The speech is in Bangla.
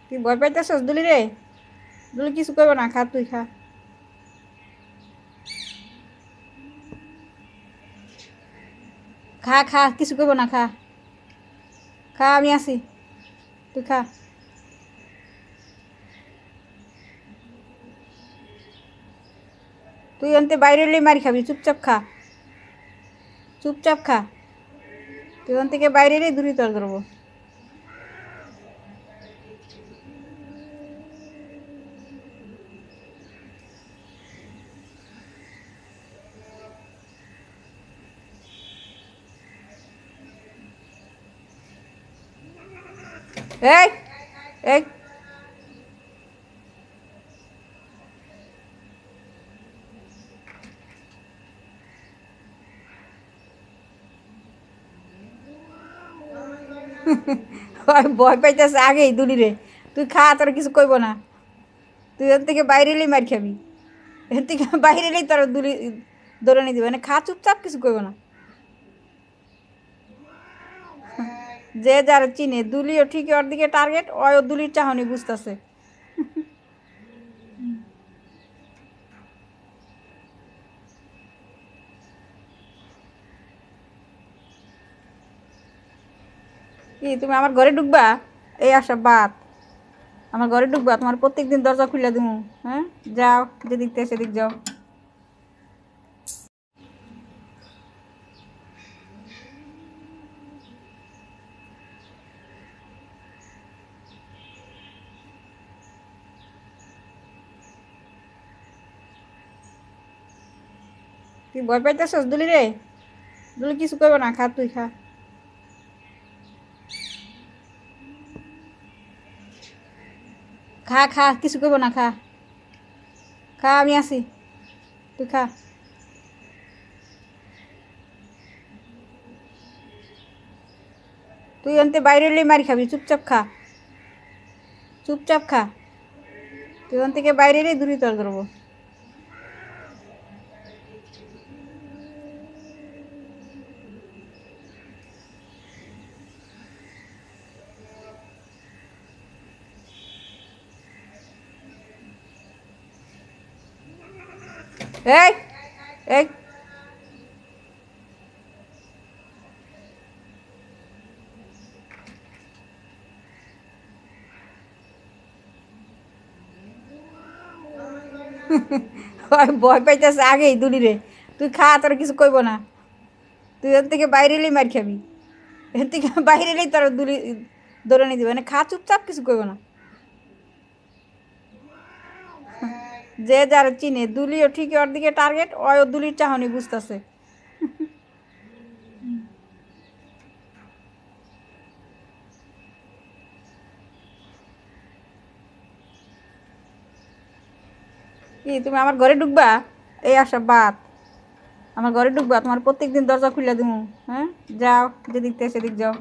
তুই ভয় পাইতেছস দুলি রে? দুলি কিছু করব না, খা তুই খা। খা খা, কিছু করব না, খা খা, আমি আছি, তুই খা। তুই অন্তে বাইরে এলে মারি খাবি, চুপচাপ খা, চুপচাপ খা। তুই ওখান থেকে বাইরে এলে দূরে তল করবো। এই এই ভয় পাইতেছে আগেই দুলি রে। তুই খা, তোর কিছু কইব না। তুই ওর থেকে বাইরে এলেই মার খাবি, এর থেকে বাইরে এলেই তোর দুলি দৌড়ানি দিবে, মানে খা চুপচাপ, কিছু কইব না। যে যার চিনে দুলিও ঠিক ওর দিকে টার্গেট, ওই দুলির চাহনি বুঝতেছে। কি তুমি আমার ঘরে ঢুকবা? এই আসা বাত, আমার ঘরে ঢুকবা? তোমার প্রত্যেক দিন দরজা খুলে দিমু। হ্যাঁ, যাও, যেদিক থেকে সেদিক যাও। তুই ভয় পাইতেছস দুলি রে? দুলি কিছু করবো না, খা তুই খা। খা খা, কিছু করবো না, খা খা, আমি আছি, তুই খা। তুই অন্তে বাইরে এলেই মারি খাবি, চুপচাপ খা, চুপচাপ খা। তুই ওখান থেকে বাইরে এলেই দূরে তল করবো। এই এই ভয় পাইতেছে আগেই দুলি রে। তুই খা, তোর কিছু কইব না। তুই ওর থেকে বাইরে এলেই মার খাবি, এর থেকে বাইরে এলেই তোর দুলি দৌড়ানি দিবে, মানে খা চুপচাপ, কিছু কইব না। যে যার চিনে দুলিও ঠিক ওর দিকে টার্গেট, ওই দুলির চাহনি বুঝতেছে। কি তুমি আমার ঘরে ঢুকবা? এই আসা বাত, আমার ঘরে ঢুকবা? তোমার প্রত্যেক দিন দরজা খুলে দিমু। হ্যাঁ, যাও, যেদিক থেকে সেদিক যাও।